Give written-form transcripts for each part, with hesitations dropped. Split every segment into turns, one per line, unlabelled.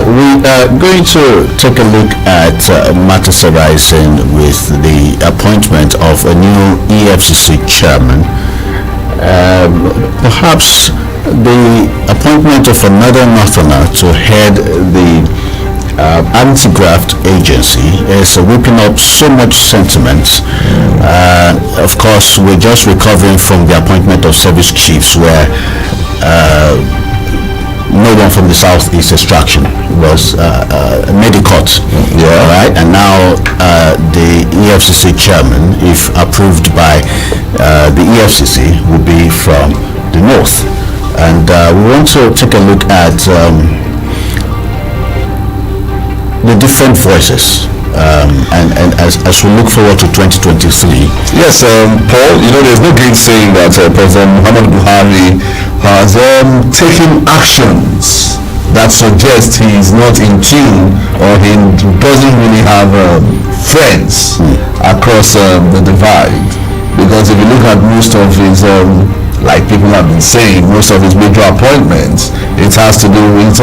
we are going to take a look at matters arising with the appointment of a new EFCC chairman. Perhaps the appointment of another northerner to head the anti-graft agency is whipping up so much sentiment. Of course, we're just recovering from the appointment of service chiefs where no one from the southeast extraction was made a cut. Right, and now the EFCC chairman, if approved by the EFCC, will be from the north. And we want to take a look at the different voices and as we look forward to 2023.
Yes, Paul, there's no gainsaying that President Muhammad Buhari has taken actions that suggest he is not in tune or he doesn't really have friends across the divide. Because if you look at most of his like people have been saying, most of his major appointments, it has to do with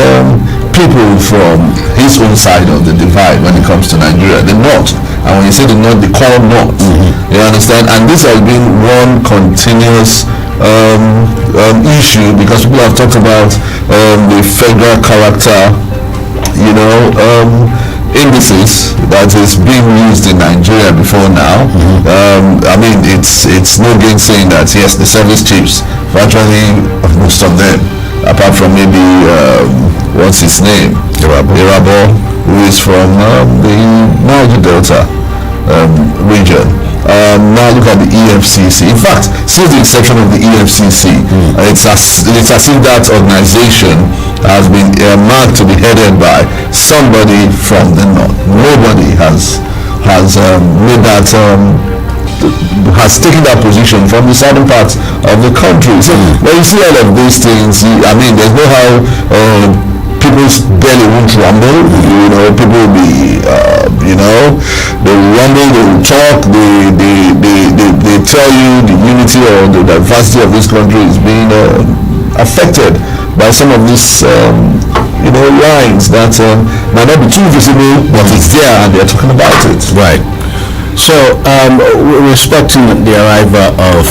people from his own side of the divide when it comes to Nigeria, the north. And when you say the north, they call north. You understand? And this has been one continuous issue, because people have talked about the federal character, indices that is being used in Nigeria before now. I mean, it's no gainsaying that yes, the service chiefs, virtually most of them, apart from maybe what's his name, Irabo, who is from the Niger Delta region. Now look at the EFCC. In fact, since the inception of the EFCC, it's as if that organization has been marked to be headed by somebody from the north. Nobody has made that has taken that position from the southern part of the country. So when you see all of these things, I mean, there's no how people's belly won't rumble. People will be, they will rumble, they will talk, they tell you the unity or the diversity of this country is being affected by some of these, lines that might not be too visible, but it's there and they're talking about it.
Right. So we're expecting the arrival of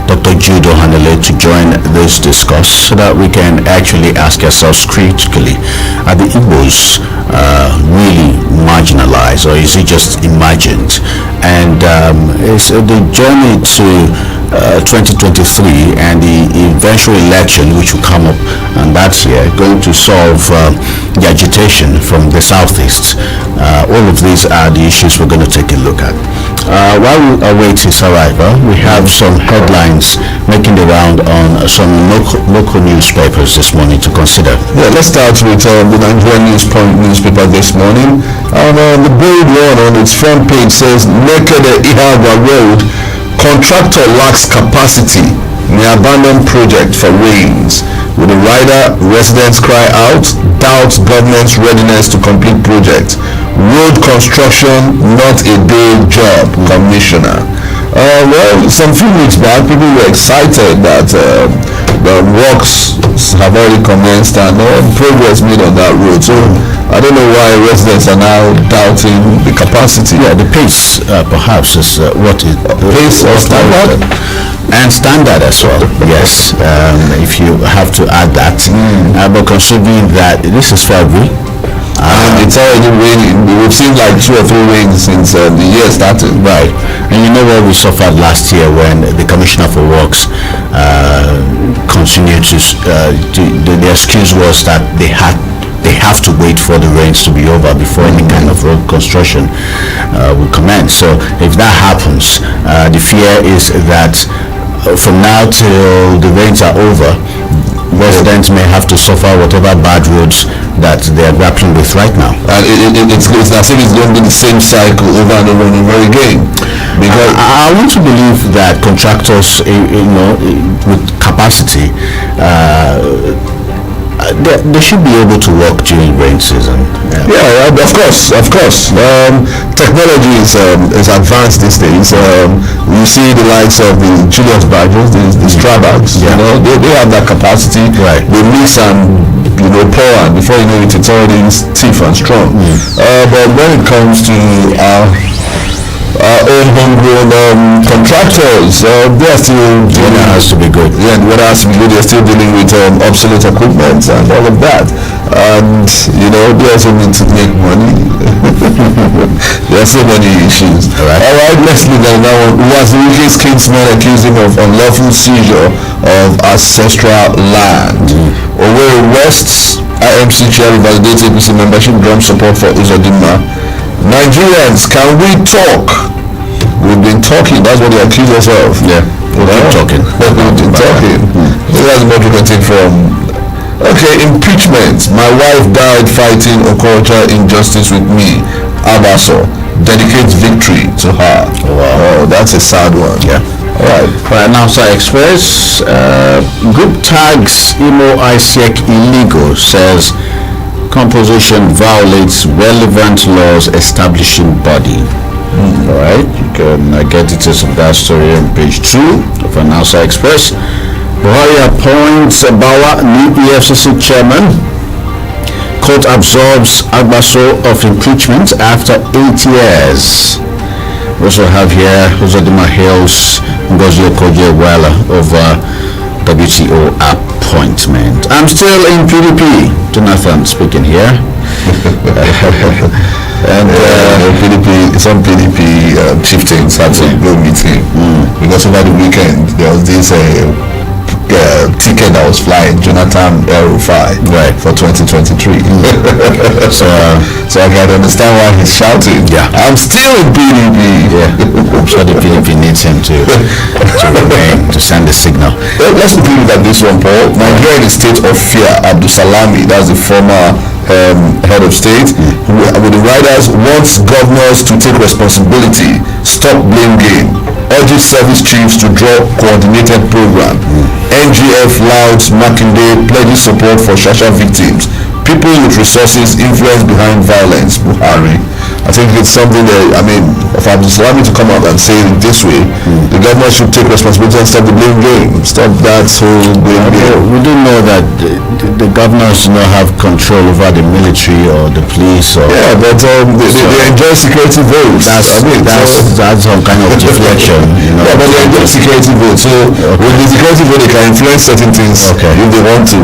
Dr. Jude Ohanele to join this discourse so that we can actually ask ourselves critically, are the Igbos really marginalized, or is it just imagined? And is the journey to 2023 and the eventual election which will come up and that year going to solve the agitation from the southeast? All of these are the issues we're going to take a look at. While we await his arrival, we have some headlines making the round on some local newspapers this morning to consider.
Yeah, let's start with the Nigerian newspaper this morning. And the bold one on its front page says, Naked Ihagwa Road, contractor lacks capacity, may abandon project for rains. With the rider, residents cry out, doubt government's readiness to complete project. Road construction, not a day job, commissioner. Well, some few weeks back, people were excited that the works have already commenced and progress made on that road. So I don't know why residents are now doubting the capacity.
Yeah, the pace perhaps is what is
pace or standard.
And standard as well, yes. If you have to add that, but considering that this is February,
and it's already raining. We've seen like 2 or 3 rains since the year started.
Right. And you know what we suffered last year when the Commissioner for Works continued to the excuse was that they have to wait for the rains to be over before any kind of road construction will commence. So if that happens, the fear is that from now till the rains are over, residents may have to suffer whatever bad roads that they are grappling with right now.
And it's as if it's going to be the same cycle over and over and over again.
Because I want to believe that contractors, with capacity, they should be able to work during rain season.
Yeah, of course. Technology is advanced these days. You see the likes of the Julius Badgers, the Strabags. You know, they have that capacity.
Right.
They mix and pour, and before you know it, it's already stiff and strong. But when it comes to our own homegrown contractors, they are still
The weather has to be good.
Yeah, the weather has to be good. They're still dealing with obsolete equipment and all of that, and they also need to make money. There are so many issues. All right, let's look at that one. Waziki's kinsman accused him of unlawful seizure of ancestral land. Owerri West's IMC chair validated APC membership drum support for Uzodinma. Nigerians, can we talk? We've been talking. That's what they accuse us of.
Yeah, we've been talking.
We've been talking. That's what we can take from. Okay, impeachment. My wife died fighting Okocha injustice with me. Abaso dedicates victory to her. Wow. Oh, that's a sad one.
Yeah.
All right.
Announcer Express. Group tags Imo ISEC illegal, says composition violates relevant laws establishing body. All right, you can get details of that story on page 2 of Announcer Express. Buhari appoints Bawa new EFCC chairman. Court absolves Agbaso of impeachment after 8 years. We also have here Uzodinma hails Ngozi Okonjo-Iweala over WTO appointment. I'm still in PDP. Jonathan speaking here.
And some PDP chieftains had to go meeting because over the weekend there was this ticket that was flying, Jonathan El-Rufai, for 2023. So I can understand why he's shouting.
Yeah,
I'm still in PDP.
Yeah, I'm sure the PDP needs him to remain, to send the signal.
Let's look at this one, Paul. Nigeria in a state of fear. Abdul Salami, that's the former head of state, with the riders, wants governors to take responsibility, stop blame game, urges service chiefs to draw coordinated program. NGF louds Makinde pledges support for Shasha victims. People with resources, influence behind violence. Buhari. I think it's something that, for Abdul Salami to come out and say it this way, the government should take responsibility and stop the blame game, stop that whole blame game.
We do know that the governors do not have control over the military or the police. Or
but they enjoy security votes.
That's some kind of deflection.
Yeah, but they enjoy security votes. So with the security vote, they can influence certain things if they want to.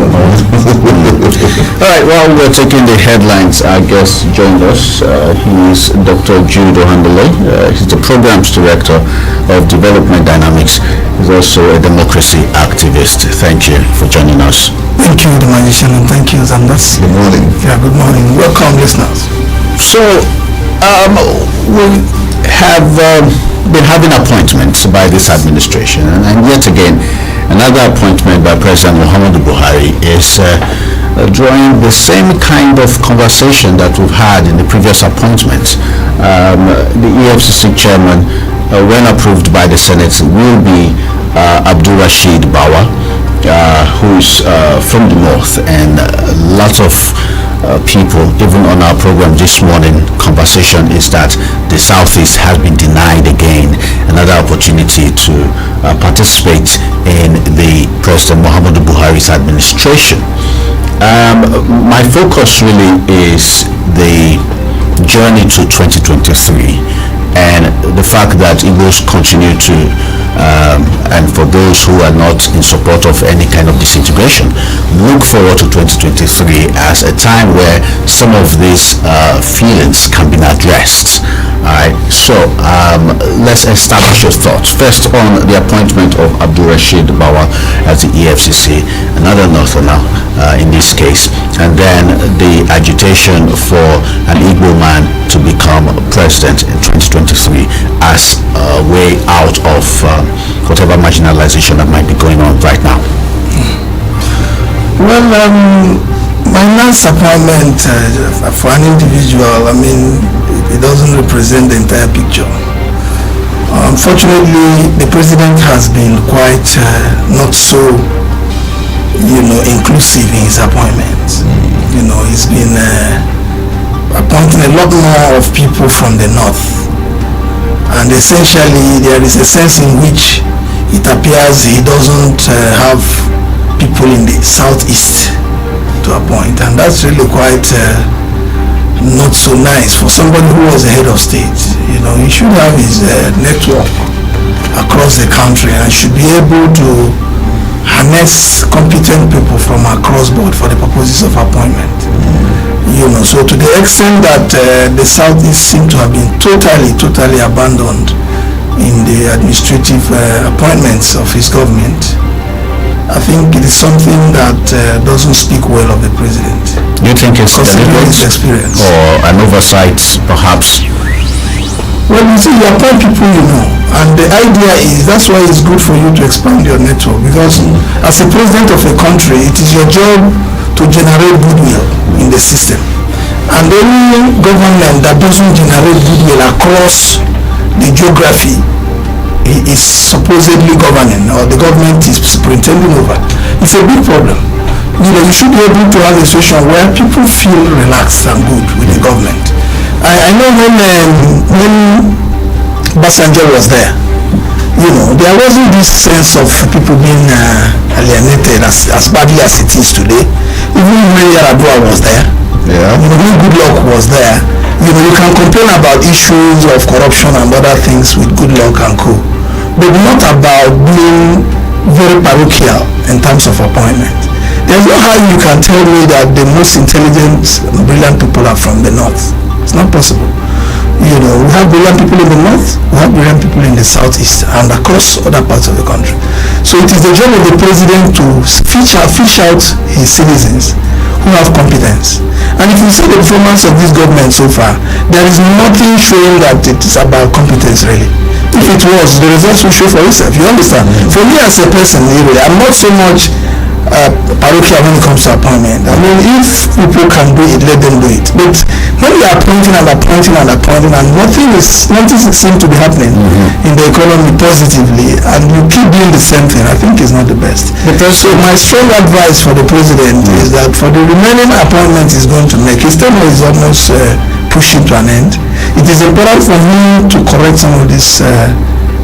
All right. Well, we're taking the headlines. Our guest joined us. He's Dr. Jude Ohandele. He's the Programs Director of Development Dynamics. He's also a democracy activist. Thank you for joining us.
Thank you, the magician, and thank you, Zandas.
Good morning.
Yeah, good morning. Welcome, listeners.
So, we have been having appointments by this administration, and yet again, another appointment by President Muhammadu Buhari is drawing the same kind of conversation that we've had in the previous appointments. The EFCC chairman, when approved by the Senate, will be Abdul Rashid Bawa, who's from the north, and lots of people, even on our program this morning, conversation is that the southeast has been denied again another opportunity to participate in the President Muhammadu Buhari's administration. My focus really is the journey to 2023 and the fact that Igbos continue to and for those who are not in support of any kind of disintegration, look forward to 2023 as a time where some of these feelings can be addressed. Alright, so let's establish your thoughts. First, on the appointment of Abdul Rashid Bawa as the EFCC, another Northerner in this case, and then the agitation for an Igbo man to become president in 2023 as a way out of whatever marginalization that might be going on right now.
Well, my last appointment for an individual, it doesn't represent the entire picture. Unfortunately, the president has been quite not so inclusive in his appointments. He's been appointing a lot more of people from the north, and essentially there is a sense in which it appears he doesn't have people in the southeast to appoint, and that's really quite not so nice for somebody who was the head of state. He should have his network across the country and should be able to harness competent people from across board for the purposes of appointment. So to the extent that the southeast seem to have been totally abandoned in the administrative appointments of his government, I think it is something that doesn't speak well of the president.
Do you think it's
considering his experience
or an oversight, perhaps?
Well, you see, you appoint people and the idea is that's why it's good for you to expand your network, because as a president of a country, it is your job to generate goodwill in the system. And any government that doesn't generate goodwill across the geography is supposedly governing, or the government is superintending over, it's a big problem. You should be able to have a situation where people feel relaxed and good with the government. I know when Basanjo was there, there wasn't this sense of people being alienated as badly as it is today. Even when Yaradua was there, when Goodluck was there, you can complain about issues of corruption and other things with Goodluck and co, but not about being very parochial in terms of appointment. There's no how you can tell me that the most intelligent, brilliant people are from the north. It's not possible. We have brilliant people in the north, we have brilliant people in the southeast and across other parts of the country. So it is the job of the president to fish out his citizens who have competence. And if you see the performance of this government so far, there is nothing showing that it is about competence really. If it was, the results will show for itself. You understand? For me as a person, I'm not so much parochial when it comes to appointment. I mean, if people can do it, let them do it. But when you are appointing and nothing seems to be happening in the economy positively, and you keep doing the same thing, I think is not the best. So my strong advice for the president is that for the remaining appointments he's going to make, his term is almost pushing to an end. It is important for him to correct some of these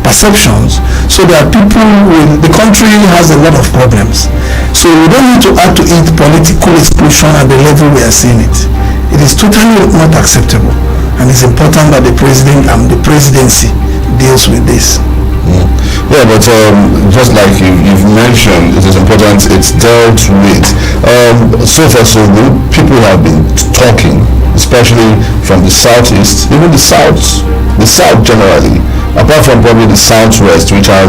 perceptions, so that the country has a lot of problems. So we don't need to add to it political exclusion at the level we are seeing it. It is totally not acceptable, and it's important that the president and the presidency deals with this.
Yeah, but just like you've mentioned, it is important it's dealt with. So far so good, people have been talking, especially from the southeast, even the south generally, apart from probably the southwest, which has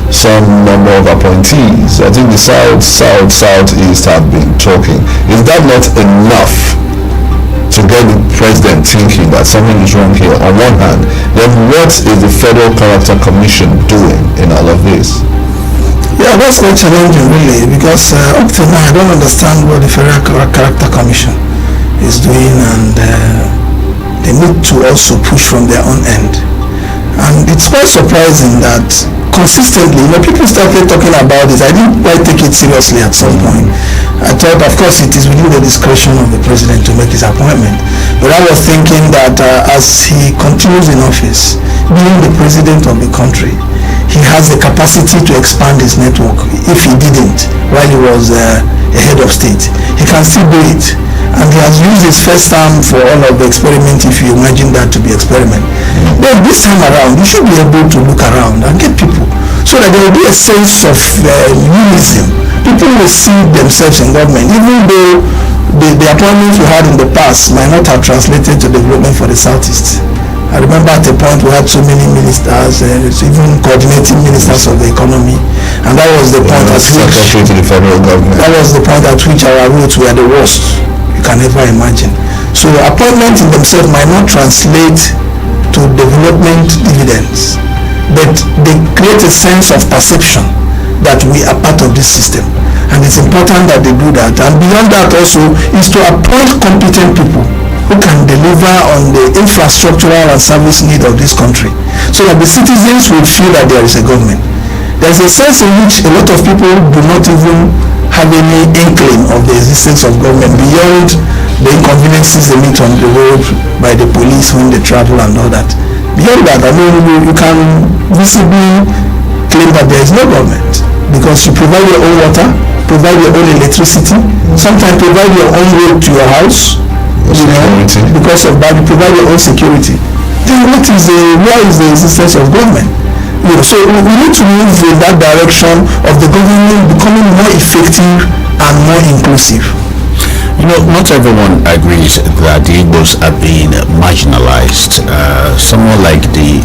some number of appointees. I think the southeast have been talking. Is that not enough to get the president thinking that something is wrong here on one hand? Then what is the Federal Character Commission doing in all of this?
Yeah, that's quite challenging really, because up to now I don't understand what the Federal Character Commission is doing, and they need to also push from their own end. And it's quite surprising that consistently, people started talking about this. I didn't quite take it seriously at some point. I thought, of course, it is within the discretion of the president to make his appointment. But I was thinking that as he continues in office, being the president of the country, he has the capacity to expand his network. If he didn't while he was a head of state, he can still do it. And he has used his first term for all of the experiment, if you imagine that to be experiment. Then this time around, you should be able to look around and get people, so that there will be a sense of unison. People will see themselves in government, even though the appointments we had in the past might not have translated to development for the southeast. I remember at a point we had so many ministers, even coordinating ministers of the economy, and that was the point at which
the federal government.
That was the point at which our roads were the worst you can ever imagine. So appointments in themselves might not translate to development dividends, but they create a sense of perception that we are part of this system, and it's important that they do that. And beyond that also is to appoint competent people who can deliver on the infrastructural and service need of this country, so that the citizens will feel that there is a government. There's a sense in which a lot of people do not even have any inkling of the existence of government beyond the inconveniences they meet on the road by the police when they travel and all that. Beyond that, I mean, you can visibly claim that there is no government because you provide your own water, provide your own electricity, sometimes provide your own road to your house, because of that you provide your own security. Then where is the existence of government? So we need to move in that direction of the government becoming more effective and more inclusive.
Not everyone agrees that the Igbos are being marginalized. Someone like the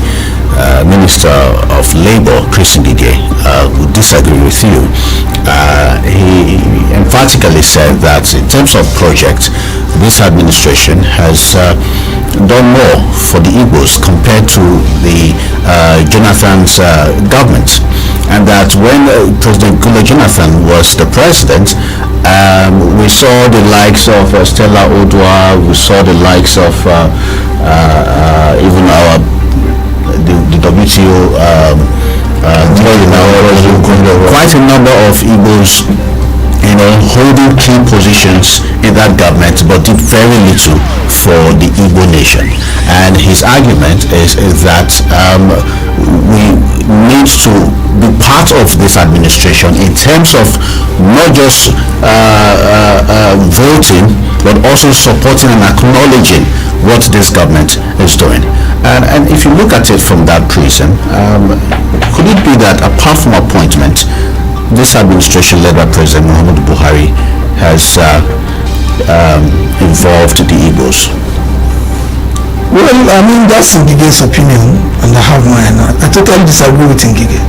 Minister of Labour, Chris Ngige, would disagree with you. He emphatically said that in terms of project, this administration has done more for the Igbos compared to the Jonathan's government, and that when President Goodluck Jonathan was the president, we saw the likes of Stella Odua, we saw the likes of even the WTO, quite a number of Igbos holding key positions in that government, but did very little for the Igbo nation. And his argument is that we need to be part of this administration in terms of not just voting, but also supporting and acknowledging what this government is doing. And if you look at it from that prism, could it be that apart from appointment, this administration led by President Muhammadu Buhari has involved the Igbos?
Well, I mean, that's Ngige's opinion, and I have mine. I totally disagree with Ngige.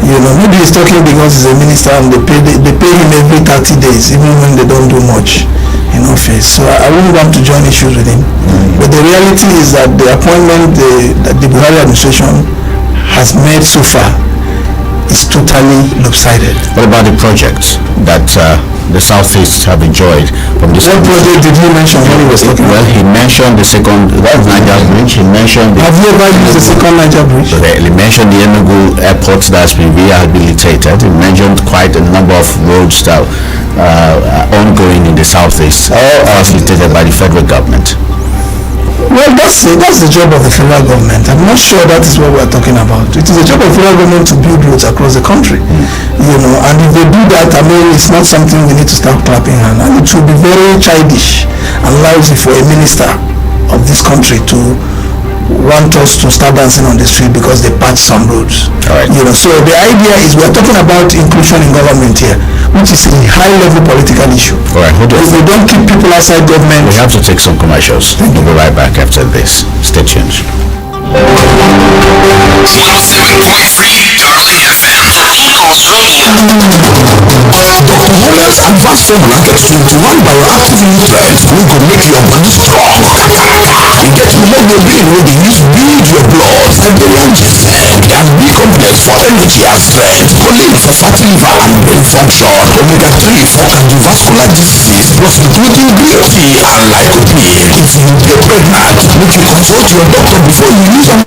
Maybe he's talking because he's a minister and they pay him every 30 days, even when they don't do much in office. So I wouldn't want to join issues with him. But the reality is that the appointment that the Buhari administration has made so far is totally lopsided.
What about the projects that the Southeast have enjoyed from this?
What project did he mention when he was talking?
Well, he mentioned the second Niger Bridge. He mentioned.
Have you ever used the second Niger Bridge?
He mentioned the Enugu airport that's been rehabilitated. He mentioned quite a number of roads that are ongoing in the Southeast, facilitated by the federal government.
Well, that's the job of the federal government. I'm not sure that is what we're talking about. It is the job of the federal government to build roads across the country, and if they do that, I mean, it's not something we need to start clapping hands. And it would be very childish and lousy for a minister of this country to want us to start dancing on the street because they patch some roads.
Right.
So the idea is we're talking about inclusion in government here, which is a high-level political issue.
All right, hold on.
If we don't keep people outside government,
we have to take some commercials. We'll be right back after this. Stay tuned.
107.3 Darling FM. People's Radio.
Dr. Holland's advanced formula gets 21 bioactive nutrients wey go make your body strong. E get hemoglobin wey dey use build your blood, Iberian ginseng and B-complex for energy and strength, choline for fatty liver and brain function, omega-3 for cardiovascular disease, plus including green tea and lycopene. If you dey pregnant, make you consult your doctor before you use am.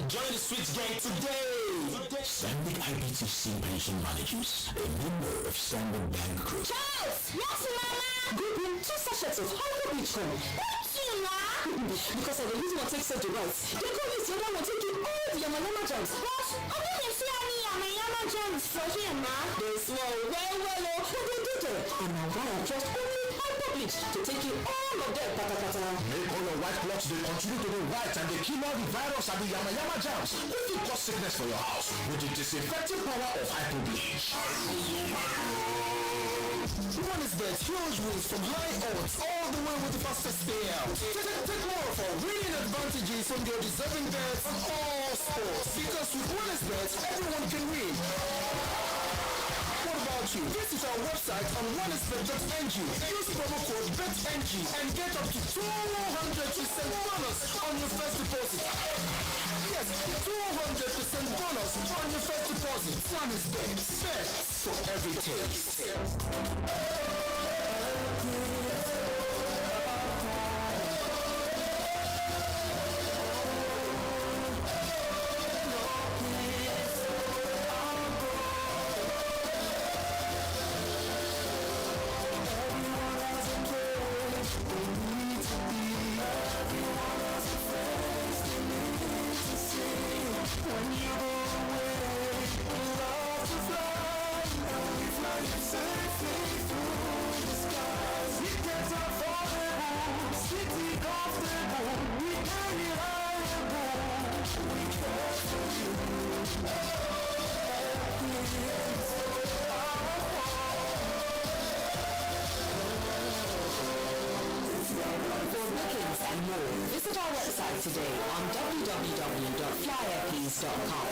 Join the Switch Gang today.
Stanbic IBTC Pension Managers, a member of Stanbic Bank Group.
Charles! Yes, Mama! Good one. 2 sachets of Honda Beach Cream. Thank you, Ma! Because I will use one take set to rice. They go use the other one take you all the Yamayama jams. But I didn't see any Yamayama jams for here, Ma. They smell well, but they did it. And now I just only Honda Beach to take you all of them, pata.
Make all your white clots they continue to be white and they kill all the virus and the Yamayama jams. If you cause sickness for your house with the disinfecting power of Hypo Bleach.
One is that huge wins from high odds all the way with the fastest payout. Take more for winning advantages from your deserving bets on all sports. odds. Because with bonus bets, everyone can win. What about you? Visit our website on wellnessbet.ng. Use promo code BETNG and get up to 200% bonus on your first deposit. Yes, 200% bonus on your first deposit. Wellnessbet. Bet for every taste.
Visit our website today on www.flyerpeace.com.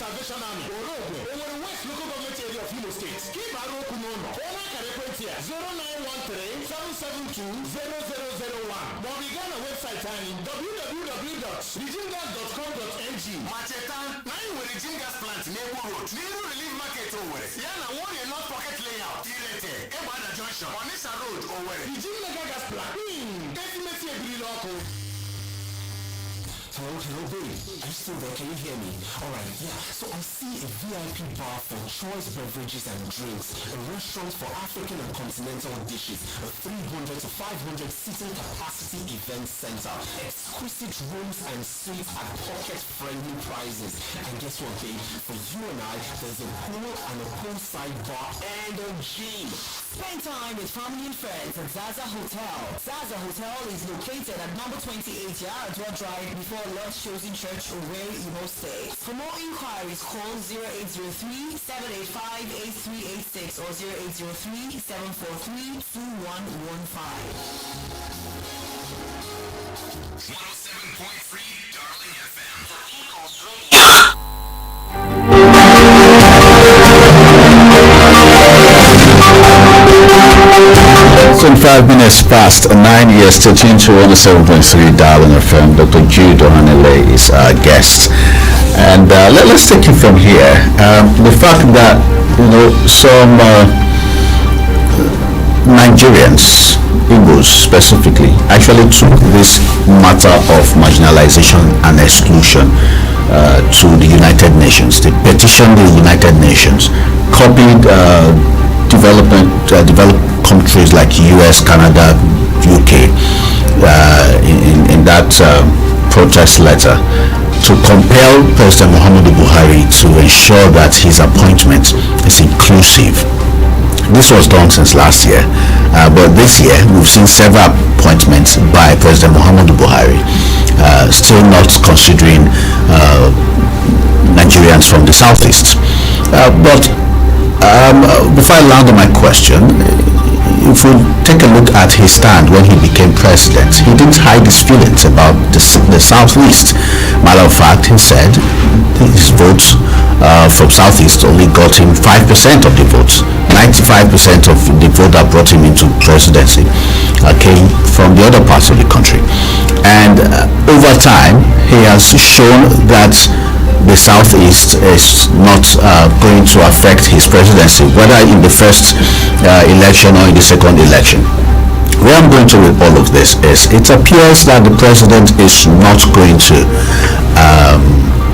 Salvation Army, Orogwe, Owerri West Local Government Area of Imo State. Keep our open number. Ona Karekwenti 0913-772-0001. But we got a website on www.regingas.com.ng. Macheta, now you will Regin Gas Plant, Nebu Road, Nebu Relief Market, Owerri. Yana, one in North Pocket Layout, Irete, Ebada Junction, Onitsha Road, Owerri. Regin Gas Plant. Definitely a good local.
Hello, babe. Are you still there? Can you hear me? Alright, yeah. So I see a VIP bar for choice beverages and drinks, a restaurant for African and continental dishes, a 300 to 500 seating capacity event center, exquisite rooms and suites at pocket-friendly prices. And guess what, babe? For you and I, there's a pool and a poolside bar and a gym.
Spend time with family and friends at Zaza Hotel. Zaza Hotel is located at number 28 Yaradua Drive before Lord's Chosen Church, Owerri, Imo State. For more inquiries, call 0803-785-8386 or 0803-743-2115.
107.3 Darling FM. The People's Radio.
25 minutes past 9 years, still tuned to 107.3 Darling FM. Dr. Jude Ohanele is our guest. And let's take it from here. The fact that, some Nigerians, Igbos specifically, actually took this matter of marginalization and exclusion to the United Nations. They petitioned the United Nations, copied developed countries like US, Canada, UK in that protest letter to compel President Muhammadu Buhari to ensure that his appointment is inclusive. This was done since last year, but this year we've seen several appointments by President Muhammadu Buhari, still not considering Nigerians from the southeast. But before I land on my question, if we take a look at his stand when he became president, he didn't hide his feelings about the southeast. Matter of fact, he said his votes from southeast only got him 5% of the votes. 95% of the vote that brought him into presidency came from the other parts of the country. And over time, he has shown that the southeast is not going to affect his presidency, whether in the first election or in the second election. Where I'm going to with all of this is, it appears that the president is not going to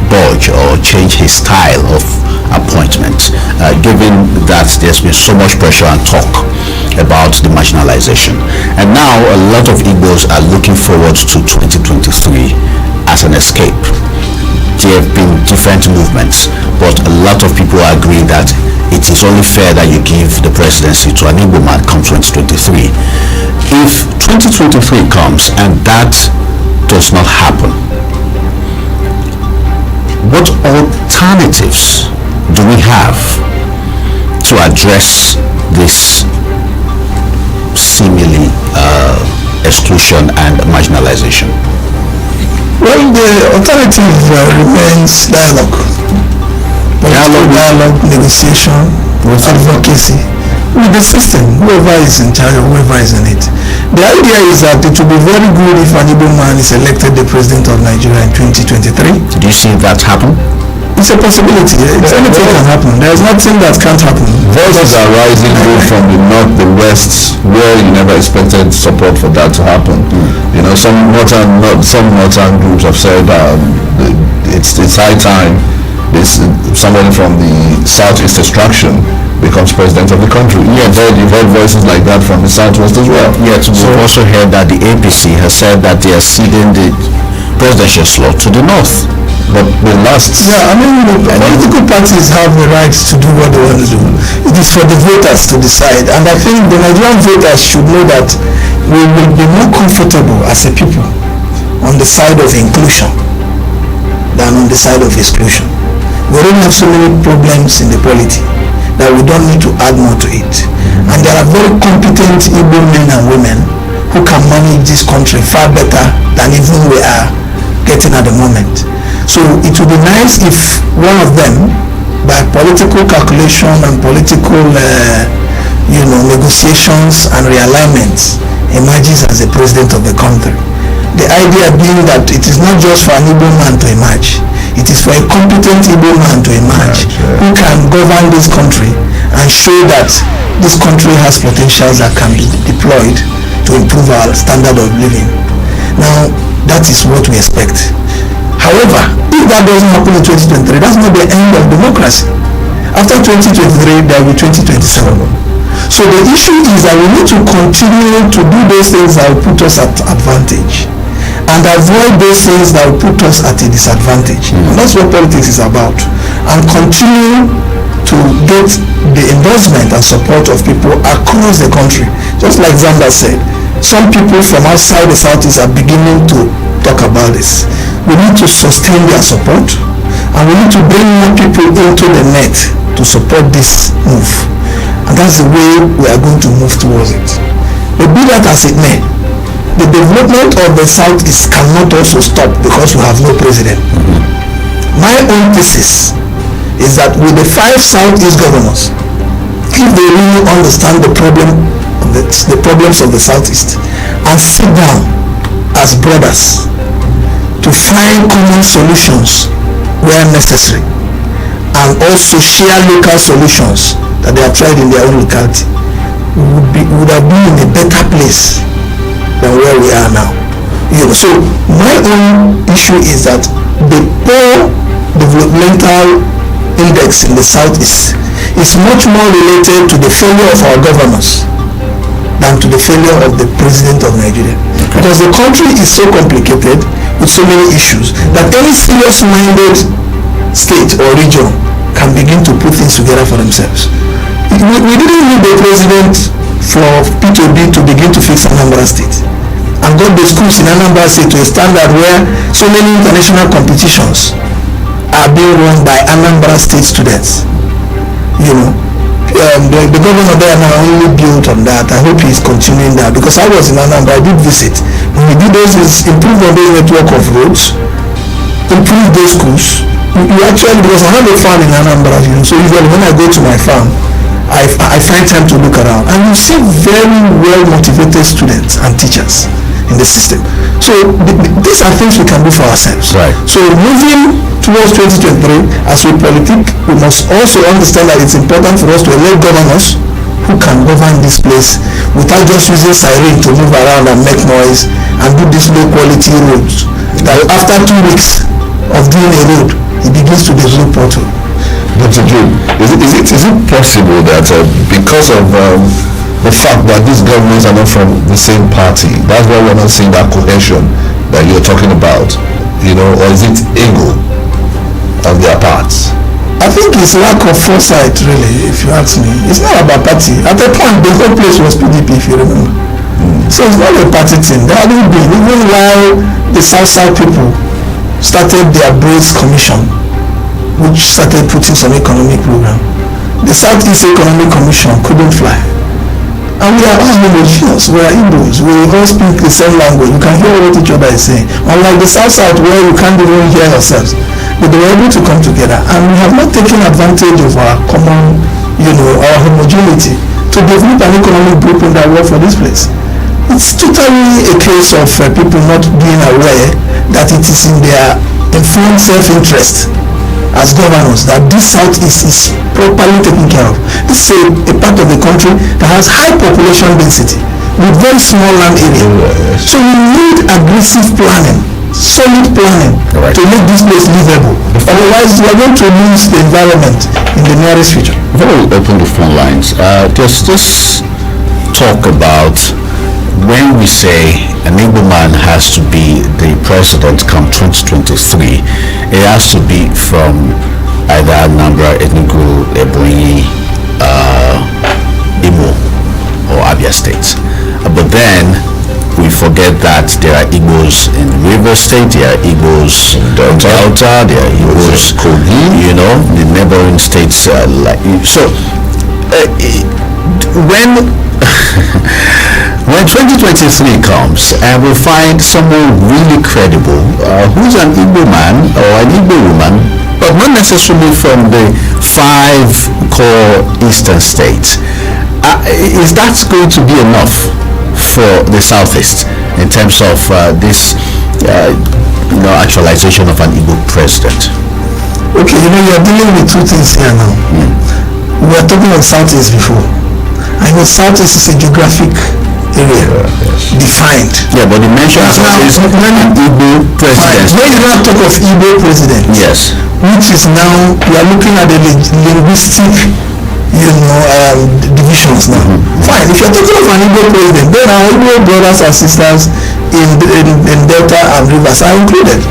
budge or change his style of appointment, given that there's been so much pressure and talk about the marginalization. And now a lot of Igbos are looking forward to 2023 as an escape. There have been different movements, but a lot of people agree that it is only fair that you give the presidency to an Igbo man come 2023. If 2023 comes and that does not happen, what alternatives do we have to address this seemingly exclusion and marginalization?
Well, the alternative remains dialogue. Dialogue, negotiation, advocacy with the system, whoever is in charge or whoever is in it. The idea is that it will be very good if an Igbo man is elected the president of Nigeria in 2023.
Do you see that happen?
It's a possibility. Anything can happen. There's nothing that can't happen.
Voices are rising both from the north, the west, where you never expected support for that to happen. You know, some northern groups have said it's high time somebody from the southeast extraction becomes president of the country. Yeah, you've heard voices like that from the southwest as well.
Yeah, so we've also heard that the APC has said that they are ceding the presidential slot to the north.
But the last...
Yeah, I mean, political parties have the right to do what they want to do. It is for the voters to decide. And I think the Nigerian voters should know that we will be more comfortable as a people on the side of inclusion than on the side of exclusion. We don't have so many problems in the polity that we don't need to add more to it. And there are very competent Igbo men and women who can manage this country far better than even we are getting at the moment. So it would be nice if one of them, by political calculation and political negotiations and realignments, emerges as the president of the country. The idea being that it is not just for an Igbo man to emerge, it is for a competent Igbo man to emerge who can govern this country and show that this country has potentials that can be deployed to improve our standard of living. Now, that is what we expect. However, if that doesn't happen in 2023, that's not the end of democracy. After 2023, there will be 2027. So the issue is that we need to continue to do those things that will put us at advantage and avoid those things that will put us at a disadvantage. And that's what politics is about. And continue to get the endorsement and support of people across the country. Just like Zandas said, some people from outside the Southeast are beginning to talk about this. We need to sustain their support and we need to bring more people into the net to support this move. And that's the way we are going to move towards it. But be that as it may, the development of the Southeast cannot also stop because we have no president. My own thesis is that with the 5 Southeast governors, if they really understand the problems of the Southeast and sit down as brothers to find common solutions where necessary and also share local solutions that they have tried in their own locality, we would have been in a better place than where we are now. So my own issue is that the poor developmental index in the Southeast is much more related to the failure of our governors than to the failure of the president of Nigeria. Because the country is so complicated with so many issues that any serious-minded state or region can begin to put things together for themselves. We didn't need the president for P2B to begin to fix Anambra State and got the schools in Anambra State to a standard where so many international competitions are being run by Anambra State students. The governor there now only built on that. I hope he's continuing that because I was in Anambra, I did visit. When we did those things, improve on the network of roads, improve those schools. You actually, because I have a farm in Anambra, so usually when I go to my farm, I find time to look around and you see very well motivated students and teachers in the system. So these are things we can do for ourselves.
Right.
So moving towards 2023 as we politic, we must also understand that it's important for us to elect governors who can govern this place without just using siren to move around and make noise and do these low quality roads that after 2 weeks of doing a road, he begins to develop pothole.
Dr. Joe, is it possible that because of the fact that these governments are not from the same party, that's why we're not seeing that cohesion that you're talking about, or is it ego on their parts?
I think it's lack of foresight, really, if you ask me. It's not about party. At a point, the whole place was PDP, if you remember. So it's not a party thing. There hadn't been, even while the South people started their Brace Commission, which started putting some economic program. The Southeast Economic Commission couldn't fly. And we are all homogeneous, we are Igbos, we all speak the same language, you can hear what each other is saying. Unlike the South where you can't even hear yourselves. But they were able to come together, and we have not taken advantage of our common, our homogeneity to develop an economic blueprint that works for this place. It's totally a case of people not being aware that it is in their informed self-interest as governors that this Southeast is properly taken care of. This is a part of the country that has high population density with very small land area. So we need aggressive planning, solid planning to make this place livable. Otherwise, we are going to lose the environment in the nearest future.
Before we open the phone lines, just talk about when we say an Igbo man has to be the president come 2023, it has to be from either Anambra, Enugu, Ebonyi, Imo, or Abia states. But then we forget that there are Igbos in River State, there are Igbos in Delta, there are Igbos, Kogi, the neighboring states. When 2023 comes and we find someone really credible who's an Igbo man or an Igbo woman, but not necessarily from the 5 core eastern states, is that going to be enough for the Southeast in terms of this actualization of an Igbo president?
Okay, you're dealing with two things here now. We were talking of Southeast before. I know Southeast is a geographic area, defined.
Yeah, but the mention is Igbo president.
When you now talk of Igbo president,
yes,
which is now, we are looking at the linguistic, divisions now. Fine, if you're talking of an Igbo president, then our Igbo brothers and sisters in Delta and Rivers are included.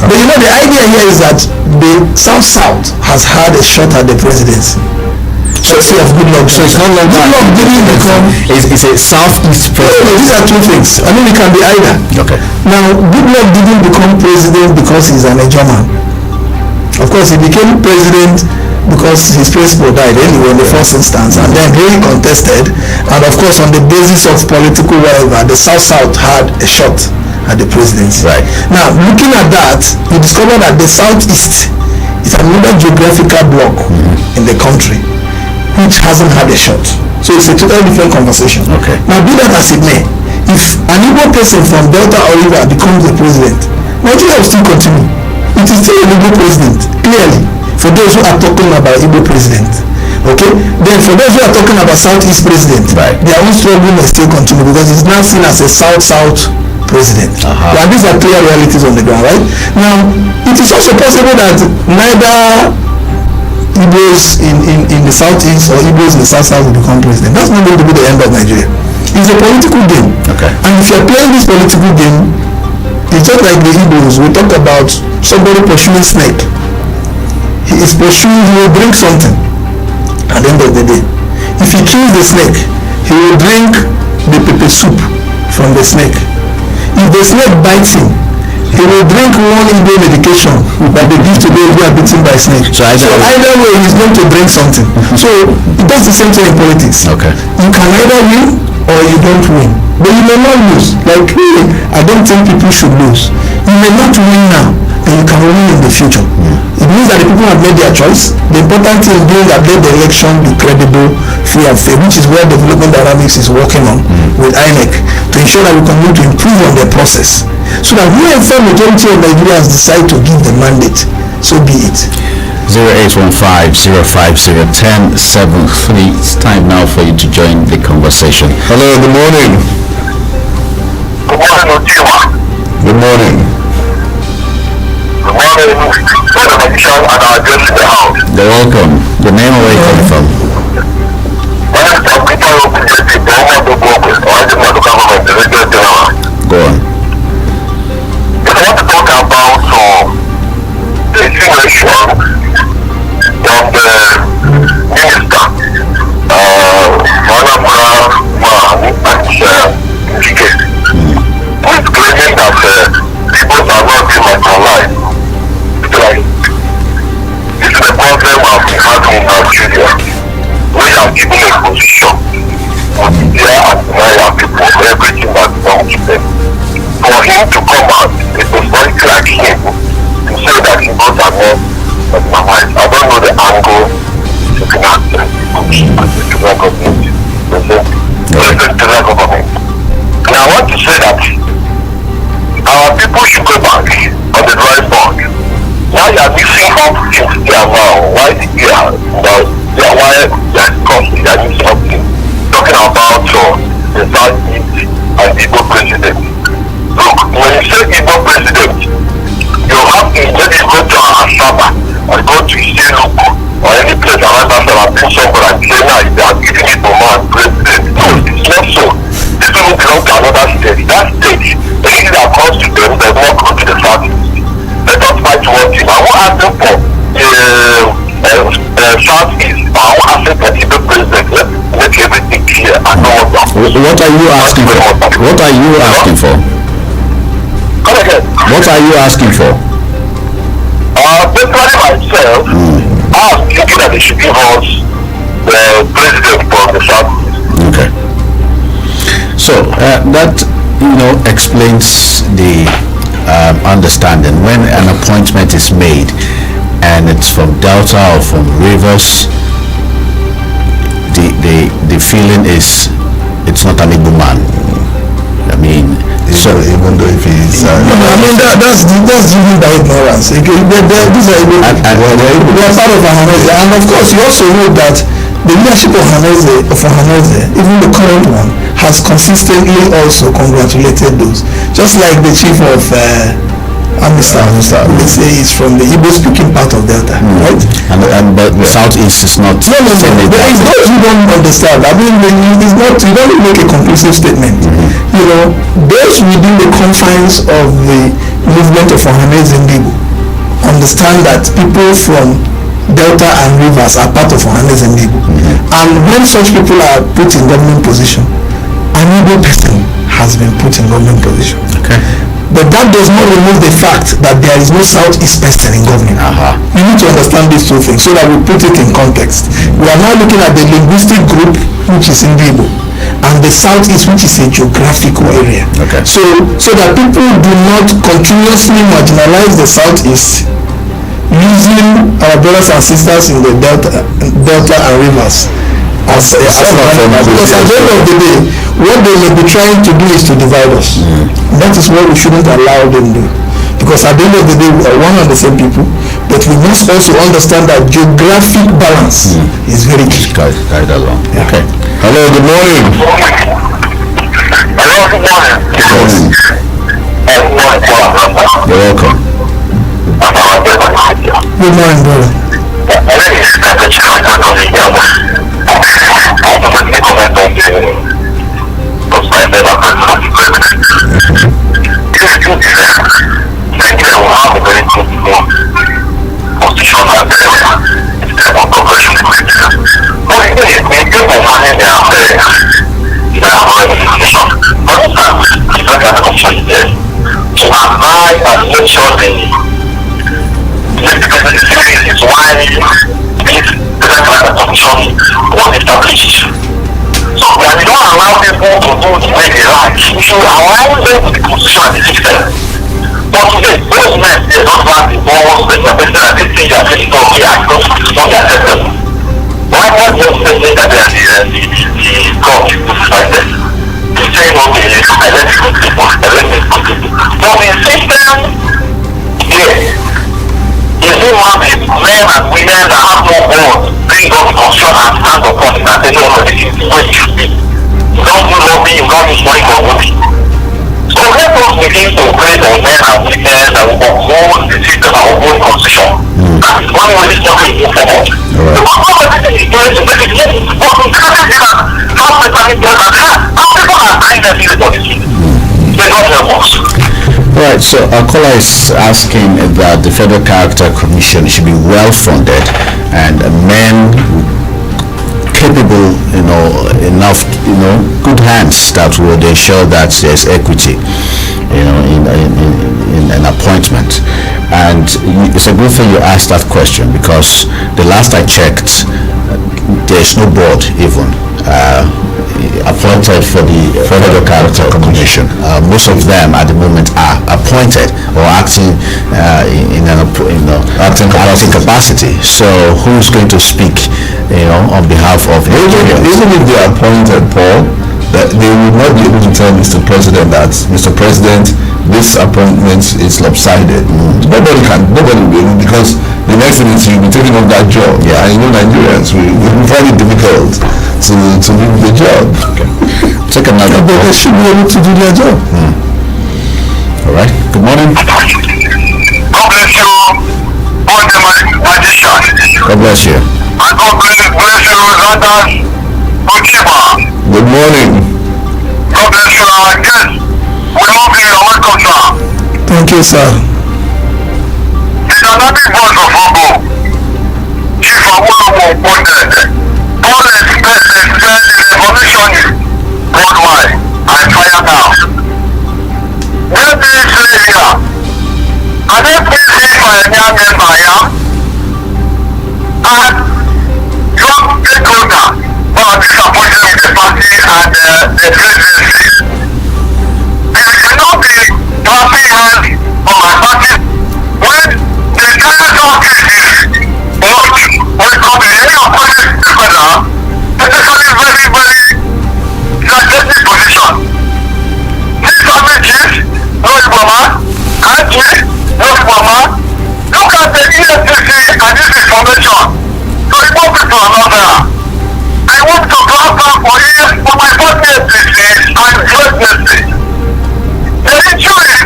But the idea here is that the South has had a shot at the presidency. Chelsea of Goodluck.
So it's not like
Goodluck didn't become.
It's a Southeast president.
No, these are two things. I mean, it can be either.
Okay.
Now, Goodluck didn't become president because he's an German. Of course, he became president because his principal died anyway in the first instance, and then he contested, and of course, on the basis of political whatever, the South had a shot at the presidency.
Right.
Now, looking at that, you discover that the Southeast is another geographical block in the country which hasn't had a shot. So it's a totally different conversation.
Okay.
Now, be that as it may, if an Igbo person from Delta or River becomes the president, Nigeria will still continue. It is still an Igbo president, clearly, for those who are talking about Igbo president. Okay? Then for those who are talking about Southeast president, their own struggle may still continue because it's now seen as a South president. And these are clear realities on the ground, right? Now, it is also possible that neither Igbos in the Southeast or Igbos in the South will become president. That's not going to be the end of Nigeria. It's a political game.
Okay.
And if you're playing this political game, it's just like the Igbos. We talk about somebody pursuing snake. He is pursuing, he will drink something at the end of the day. If he kills the snake, he will drink the pepper soup from the snake. If the snake bites him, he will drink one Igbo medication that they give to those who are bitten by snake. So either way, he's going to drink something. So it does the same thing in politics.
Okay.
You can either win or you don't win. But you may not lose. Like really, I don't think people should lose. You may not win now, and you can win in the future. It means that the people have made their choice. The important thing is being that let the election be credible, free and fair, which is where Development Dynamics is working on with INEC to ensure that we continue to improve on the process. So that whoever majority of Nigerians decide to give the mandate, so be it.
0815-050-1073. It's time now for you to join the conversation.
Hello, good morning.
Good morning, Otigba.
Good morning.
Good morning, for the magician and our guests in the house.
You're welcome. The name where you coming from?
My name is Okeke, the owner of the book, or the local government, the radio general.
Go on.
If I want to talk about the situation of the minister, Anambra man, and Okeke, who is claiming that people are not being marginalized. Like, this is the problem of we have in Nigeria. We are given a position to declare and deny our people everything that belongs to them. For him to come out, it was very like him to say that he knows are not marginalized. I don't know the angle to connect the federal government, the federal government. And I want to say that our people should go back on the drawing board. Now you are mixing up things there now. Why why they are mixing up things? Talking about the Southeast and Igbo president. Look, when you say Igbo president, you have to maybe go to Asaba or go to Iseluku or any place around that and bring somebody and say now they are giving Igbo man president. No, it's not so. This people belong to another state. That state, anything that comes to them does not go to the Southeast. Let us fight one thing. I won't ask them for Southeast, but I won't ask them for Igbo president. Let's make everything clear. I know
What are you asking for? What are you asking for?
Come again.
What are you asking for?
Personally myself, I'm thinking that they should give us the president from the Southeast.
Okay. So that explains the understanding when an appointment is made and it's from Delta or from Rivers. The feeling is it's not an Igbo man. I mean,
So even though if he's
that's driven by ignorance. These are Igbo. They are part of Haneze, and of course you also know that the leadership of Haneze, even the current one, has consistently also congratulated those. Just like the chief of Amistad, they say he's from the Igbo-speaking part of Delta, right?
But the Southeast is not.
No. There is those who don't understand. I mean, it's not. You don't make a conclusive statement. Those within the confines of the movement of Ohanese Igbo understand that people from Delta and Rivers are part of Ohanese Igbo, and when such people are put in government position, an Igbo person has been put in government position.
Okay.
But that does not remove the fact that there is no Southeast person in government. You need to understand these two things so that we put it in context. We are now looking at the linguistic group, which is Igbo, and the Southeast, which is a geographical area.
Okay.
So that people do not continuously marginalize the Southeast using our brothers and sisters in the Delta and Rivers as because at the end of the day, what they may be trying to do is to divide us. That is what we shouldn't allow them to do. Because at the end of the day, we are one and the same people, but we must also understand that geographic balance is very key.
Guide along.
Yeah.
Okay.
hello, good morning.
Hello, good morning.
You're welcome.
Good morning, brother.
So when we don't allow people to do the way they like, we should allow them to be constitutional in the system. But today, those men, they don't have the balls, the person that they think that they don't care, because it's not their system. Why not just say that they are the God like this? They say, okay, I let it go people, I let it go people. But the system, yeah, you see one men and women that have no balls, bring up construction and stand upon it and say, no, this is the way it should be. You don't do lobby, you don't use money for lobby. So when let us begin to create our men and women that will uphold the system of our own constitution. That is one way this country is moving forward. The problem with this is going to make it yes, but we can't say that how people are dying that thing for this. They don't help us.
Right, so our caller is asking that the Federal Character Commission should be well funded and men capable, enough, good hands that would ensure that there's equity, in an appointment. And it's a good thing you asked that question, because the last I checked, there's no board even appointed for the Federal Character Commission. Most of them at the moment are appointed or acting in an acting capacity. So who's going to speak, on behalf of
even if they are appointed, Paul, that they will not be able to tell Mr. President that, Mr. President, this appointment is lopsided. Nobody will be able, because the next thing is you'll be taking up that job. Yeah, I know Nigerians, we find it difficult to leave the job. Okay.
Take another.
But they should be able to do their job.
All right. Good morning.
God bless you, all the magicians.
God bless you.
And God bless you, Zandas, Otigba.
Good morning.
God bless you, our guests. We love you, you're welcome, sir.
Thank you, sir.
The dynamic voice of Ogo, Chief Awolowo appointed. Paul expressed the revolution worldwide and fire now. When this area, and APC pioneer member, and drop takeover for disappointed with the party and the presidency. There cannot be clapping hands for my party when the entire case is not welcome in any appointment to the federal, especially very, very strategic position. These damages, no Ibama, Angie, no Ibama, look at the EFCC and this information. So more people are not there. I want to clap down for my party EFCC and presidency. The issue is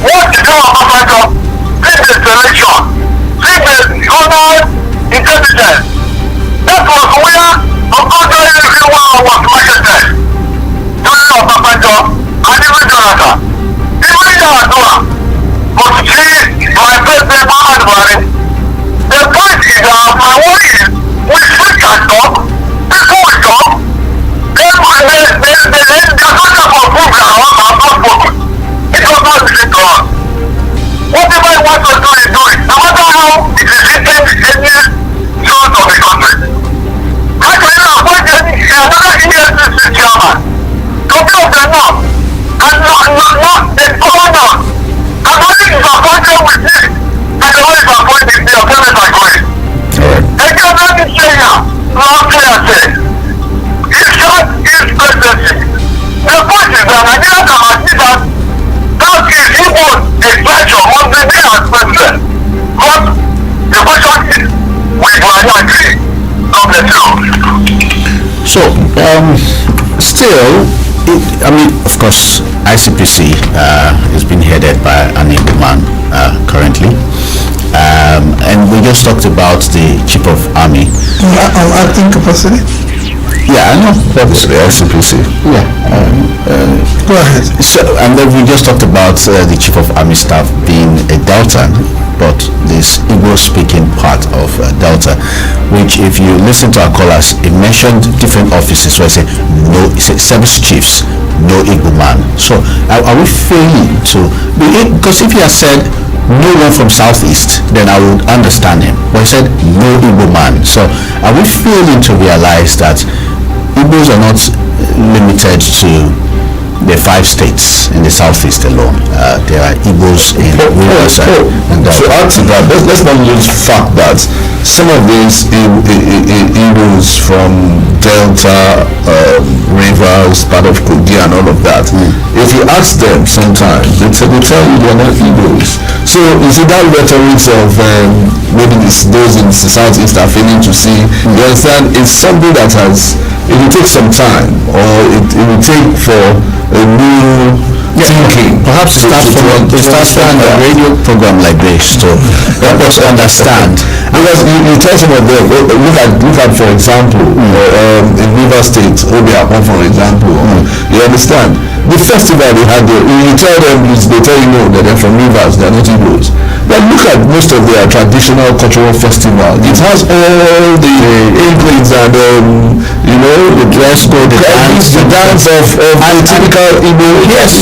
what the government of this election, this honor intelligence. That was where Okeke everyone was marketed. During Obasanjo and even Jonathan. Even Yaradua was see my president Muhammad Buhari. The point is that my worry is we speak and talk, people will talk, then the concept of proof that our have not spoken. It was not listening to us. Whatever he wants to do, he do it. No matter how it is hitting any source of the country. How can you avoid another EFCC chairman? Couple of them now. And not the governor. And only disappointed with me. And the one disappointed, the appointments are going. Again, let me say here, last year said, his short is presidency. The point is that Nigeria can achieve that. That is even a pleasure on the day as president. But the question is, we will agree. God bless you.
So, still, of course, ICPC is being headed by an Igbo man currently. And we just talked about the Chief of Army.
Acting capacity?
Yeah, I know.
Obviously, ICPC.
Yeah.
Go ahead.
So, and then we just talked about the Chief of Army Staff being a Deltan, but this Igbo-speaking part of Delta, which, if you listen to our callers, it mentioned different offices where it said service chiefs, no Igbo man. So, are we failing to? Because if he had said no one from Southeast, then I would understand him. But he said no Igbo man. So, are we failing to realize that Igbos are not limited to the 5 states in the Southeast alone? There are Igbos in Rivers and
to add to that, let's not lose fact that some of these Igbos from Delta, Rivers, part of Kogi and all of that, if you ask them sometimes, they tell you they're not Igbos. So you see that rhetoric of maybe those in the Southeast are failing to see, you understand, it's something that it will take some time, or it will take for a new thinking.
Perhaps it starts from a radio program like this to help us understand.
Because you tell some of them, look at for example, in River State, Obiakon for example, you understand? The festival they had there, you tell them, they tell you no, that they're from Rivers, they're not Igbos. But look at most of their traditional cultural festival. It has all the inklings and the dress code, the dance of a typical Igbo.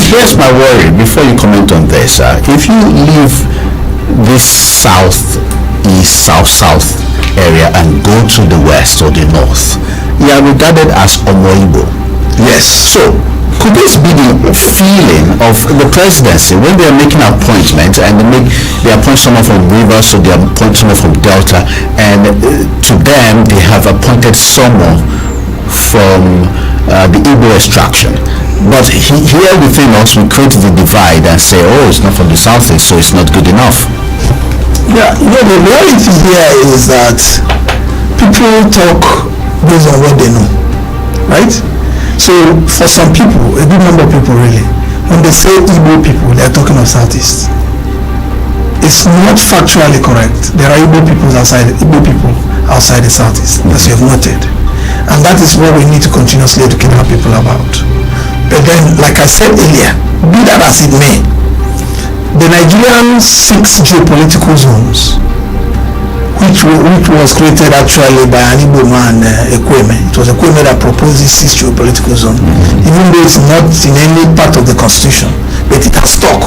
Here's my worry before you comment on this. If you leave this southeast, south area and go to the west or the north, you are regarded as Omo Igbo.
Yes.
So could this be the feeling of the presidency when they are making appointments and they appoint someone from Rivers, so they appoint someone from Delta, and to them they have appointed someone from the Igbo extraction? But here within us we create the divide and say, oh, it's not from the southeast, so it's not good enough.
Yeah, the reality here is that people talk based on what they know, right? So for some people, a good number of people really, when they say Igbo people, they are talking of Southeast. It's not factually correct. There are Igbo people outside the Southeast, as you have noted. And that is what we need to continuously educate our people about. But then, like I said earlier, be that as it may, the Nigerian 6 geopolitical zones, which was created actually by an Igbo man, Ekweme. It was Ekweme that proposed this 6 geopolitical zone, even though it's not in any part of the constitution, but it has stuck.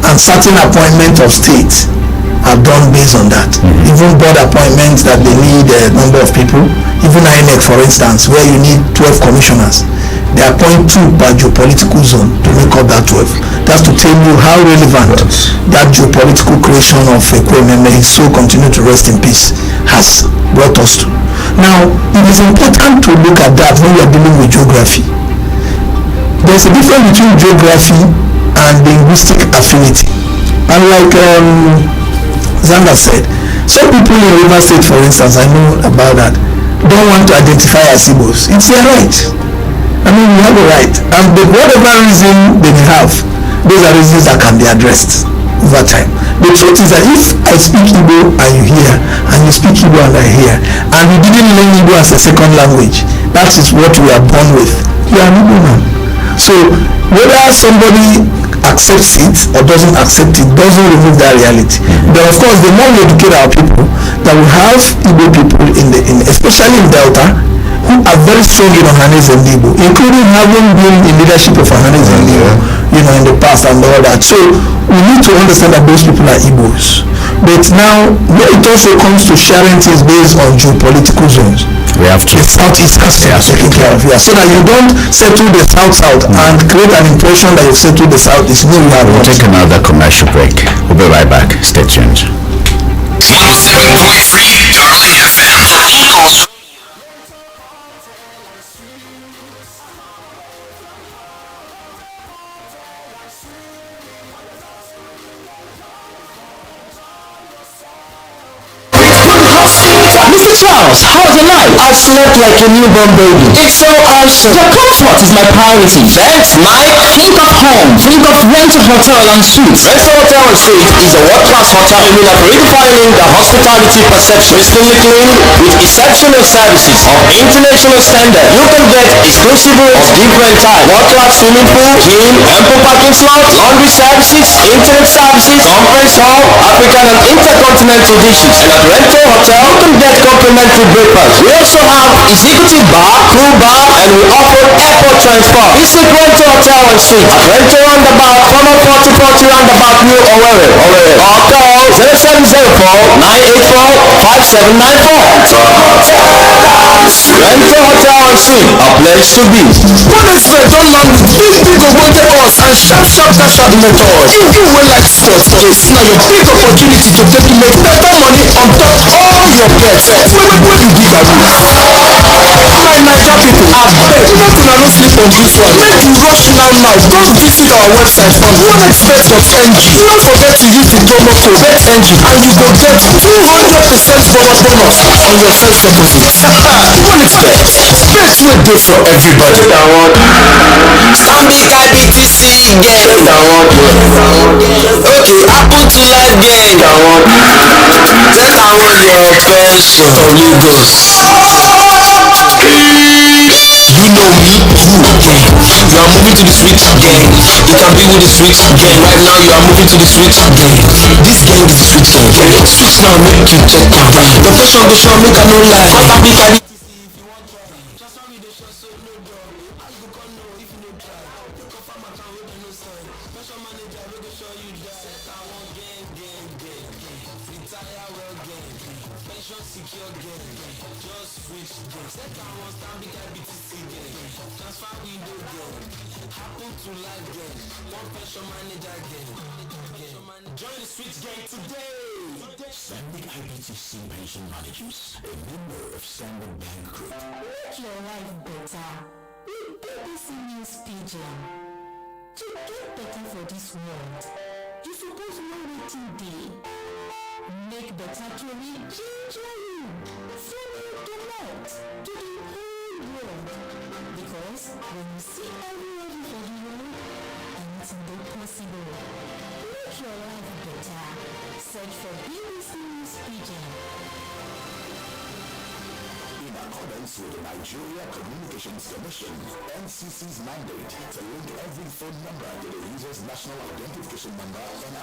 And certain appointments of states are done based on that. Even board appointments that they need a number of people, even INEC for instance, where you need 12 commissioners, they appoint 2 per geopolitical zone to make up that 12. That's to tell you how relevant that geopolitical creation of Ekweme, may his soul continue to rest in peace, has brought us to. Now, it is important to look at that when we are dealing with geography. There's a difference between geography and linguistic affinity. And like Zandas said, some people in River State, for instance, I know about that, don't want to identify as Igbos. It's their right. I mean, we have a right. And whatever reason they may have, those are reasons that can be addressed over time. The truth is that if I speak Igbo and you hear, and you speak Igbo and I hear, and we didn't learn Igbo as a second language, that is what we are born with. You are an Igbo man. So whether somebody accepts it or doesn't accept it doesn't remove that reality. But of course, the more we educate our people, that we have Igbo people especially in Delta, who are very strong in Ohanes and Igbo, including having been in leadership of Ohanes and Igbo, in the past and all that. So we need to understand that those people are Igbos. But now, when it also comes to sharing things based on geopolitical zones,
we have to.
The Southeast has to be taken care of here, so that you don't settle the South and create an impression that you settle the Southeast. No,
we'll take another commercial break. We'll be right back. Stay tuned.
107.3 Darling FM for Eagles.
Mr. Charles, how was your night? I slept like a newborn baby. It's so awesome. Your comfort is my priority. Thanks, Mike. Think of home. Think of rental hotel and suites.
Rental Hotel and Suites is a world-class hotel redefining the hospitality perception. Pristine clean with exceptional services of international standard. You can get exclusive rooms of different types. World-class swimming pool, gym, ample parking slots, laundry services, internet services, conference hall, African and intercontinental dishes. And at Rental Hotel, you can get complimentary breakfast. We also have executive bar, crew bar, and we offer airport transport. Visit Rental Hotel and Suites at Rental Roundabout, former 4040 Roundabout, New Owerri. Or call 0704 984 5794. Rental Hotel and Suites, a place to be.
Honestly, don't land big wanted us and sharp method. If you will like sports, this now your big opportunity to take make better money on top all your bets. When you give away. My Naija people, abeg, make una no sleep on this one. Make you rush now. Go visit our website on onexpert.ng. No forget to use the promo code BETNG and you go get 200% bonus on your first deposit. OneXpert, best way dey for everybody.
Stanbic IBTC gang. Okay, happen to life gang. Take away your pension from Lagos. You know me, gang. You are moving to the street gang. You can be with the street gang. Right now you are moving to the street gang. This gang is the street gang. Street now make you check out. The fashion go show make I no lie. After big carry.
Join the street gang today. Standing IPTC pension managers, a member of Standing Bank Group.
Make your life better with BBC News Pigeon. To get better for this world, you suppose know wetin dey. Make better tori ginger you from your domot to the whole world. Because when you see everybody for the world, anything dey possible. Make your life better. Search for BBC News Pigeon.
In accordance with the Nigeria Communications Commission, NCC's mandate to link every phone number to the user's national identification number, NIN, 9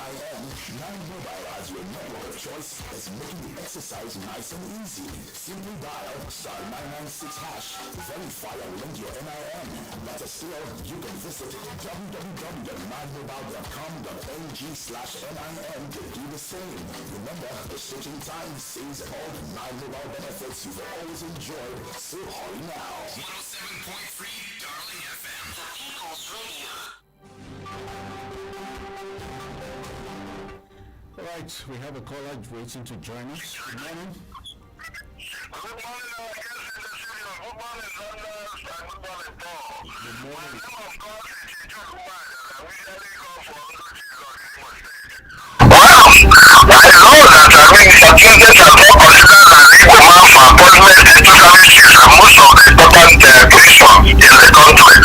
Mobile as your network of choice is making the exercise nice and easy. Simply dial *996#, verify and link your NIN. Better still, you can visit www.9mobile.com.ng/NIN to do the same. Remember, the switching time saves all the 9 Mobile benefits you've always enjoyed. So hurry now.
107.3 Darling FM. The People's Radio.
All right, we have a caller waiting to join us. Good morning.
Good morning, our guests in the studio. Good morning, Zandas, and good morning, Paul.
Good
My
morning.
name of God is Chijuku Man, and we usually call for Uncle Jesus in my state. Wow! I know that, Saturdays are not considered an equal man for appointment into service chiefs and most of the important positions in the country.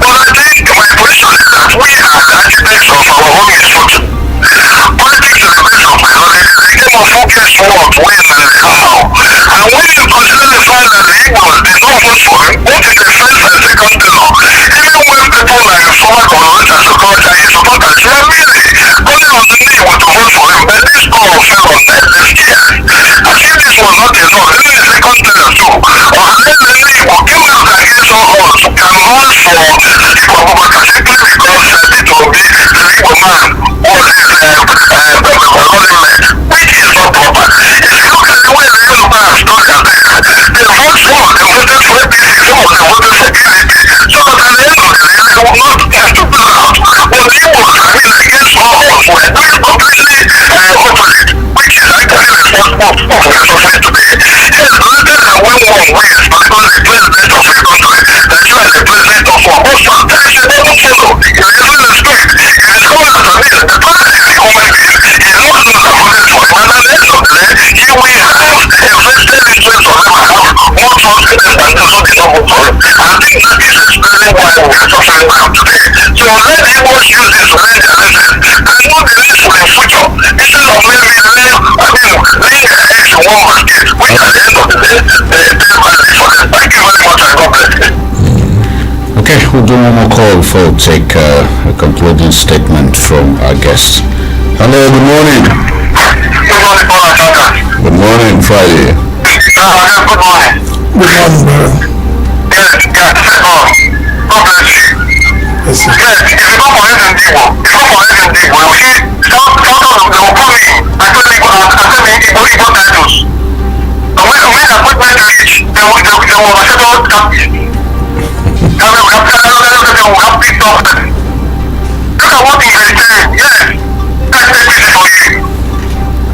But I think my position is that we are the architects of our own misfortune. Politics, to the best of my knowledge, is a game of who gets what, when, and how. And when you consider the fact that the Igbos did not vote for him, both in the first and second term, even when people like former government and supporters were merely calling on the neighbor to vote for him, but this all fell on them this year. As if this was not enough, even in the second term too, unless the neighbor came out against all odds, canvassed for Atiku Abubakar simply because Tito Obi, the Igbo man, was his running mate, which is not proper. If you look at the way the Yoruba have stood their best, they voted for, they voted for APC, some of them voted for PDP, so that at the end of the day, they will not have to pull out. But the Igbos, against all odds, were doing completely opposite, which is actually responsible for the suffering today. Yes, granted that when one wins, particularly the president of a country, that you are the president of one, but sometimes you don't follow. You are in the street, it is coming out of this. The president is a human being. He knows those that voted for him, and at the end of the day, he will have a vested interest of them and have more trust in them than those who did not vote for him. I think that is explaining why we are suffering now today. So let the Igbos use this to learn their lesson and know the needs for the future, instead of maybe laying their eggs in one basket, which at the end of the day, they pay value for them. Thank you very much, and God bless you.
Okay, we'll do one more call before we take a concluding statement from our guest.
Hello, good morning.
Good morning, Paul and Zandas.
Good morning, Friday.
Good morning.
Good morning, brother.
Yes, this is God. God bless you.
Yes, sir.
Yes, if you go for Igbo, you see, some they will call me, actually, Igbo titles. And when appointment reach, they will overshadow captain. They will have picked up them. Look at what he is saying. Yes, that's APC for you.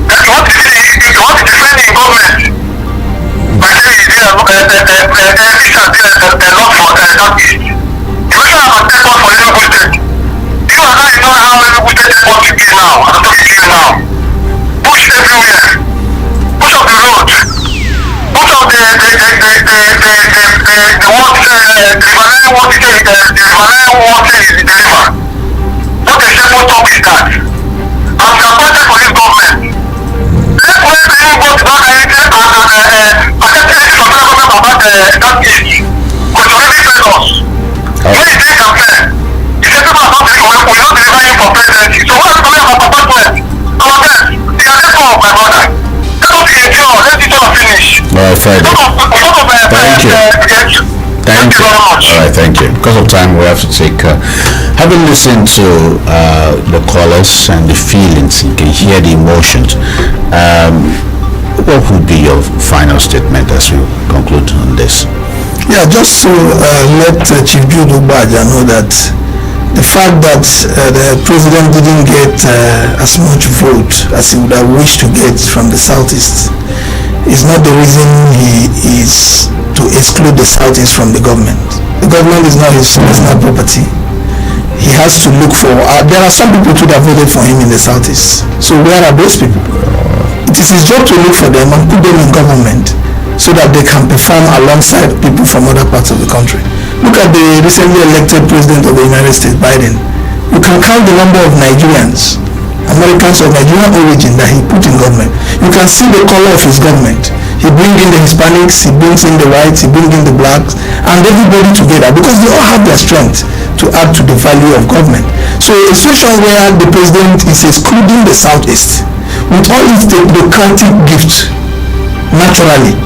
That's what he is defending government. By saying he did a lot for Southeast. You mentioned about airport for Enugu State. You and I know how Enugu State airport will be now. I'm talking to you now. Push everywhere. Push up the road. Push up the water is delivered. even talk is that? I'm disappointed for this government. Let's let them go to that anything accepting from the government about that age. Because you already failed us. When you take campaign, you say people are not delivering for presidency. So what is coming about appointment? Our best, they are therefore my brother. Let us endure, let this all finish.
Friday. Thank you. Thank you
very much.
All right, thank you. Because of time, we have to take. Having listened to the callers and the feelings, you can hear the emotions. What would be your final statement as we conclude on this?
Yeah, just to let Chief Jude Ubaja know that the fact that the president didn't get as much vote as he would have wished to get from the Southeast is not the reason he is to exclude the Southeast from the government. The government is not his personal property. He has to look for, there are some people too that voted for him in the Southeast. So where are those people? It is his job to look for them and put them in government so that they can perform alongside people from other parts of the country. Look at the recently elected president of the United States, Biden. You can count the number of Nigerians, Americans of Nigerian origin that he put in government. You can see the color of his government. He brings in the Hispanics, he brings in the whites, he brings in the blacks, and everybody together because they all have their strength to add to the value of government. So a situation where the president is excluding the Southeast with all its democratic gifts, naturally,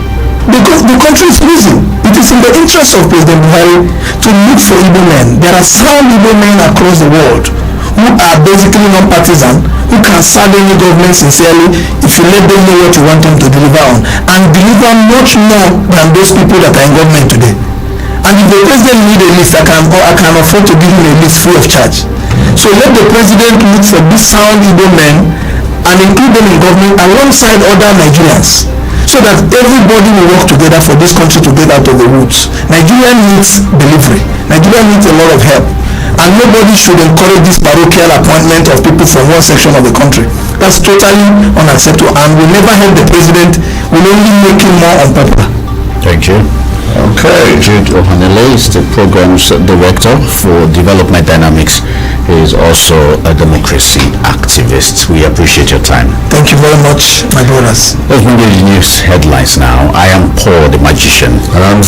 because the country is losing. It is in the interest of President Buhari to look for Igbo men. There are sound Igbo men across the world who are basically non-partisan, who can serve any government sincerely if you let them know what you want them to deliver on, and deliver much more than those people that are in government today. And if the president need a list, I can afford to give him a list free of charge. So let the president look for these sound Igbo men and include them in government alongside other Nigerians, so that everybody will work together for this country to get out of the woods. Nigeria needs delivery. Nigeria needs a lot of help. And nobody should encourage this parochial appointment of people from one section of the country. That's totally unacceptable and will never help the president, will only make him more unpopular.
Thank you. Okay, Jude Ohanele is the program's director for Development Dynamics. He is also a democracy activist. We appreciate your time.
Thank you very much, my brothers.
Let's bring you the news headlines now. I am Paul the Magician.
And I'm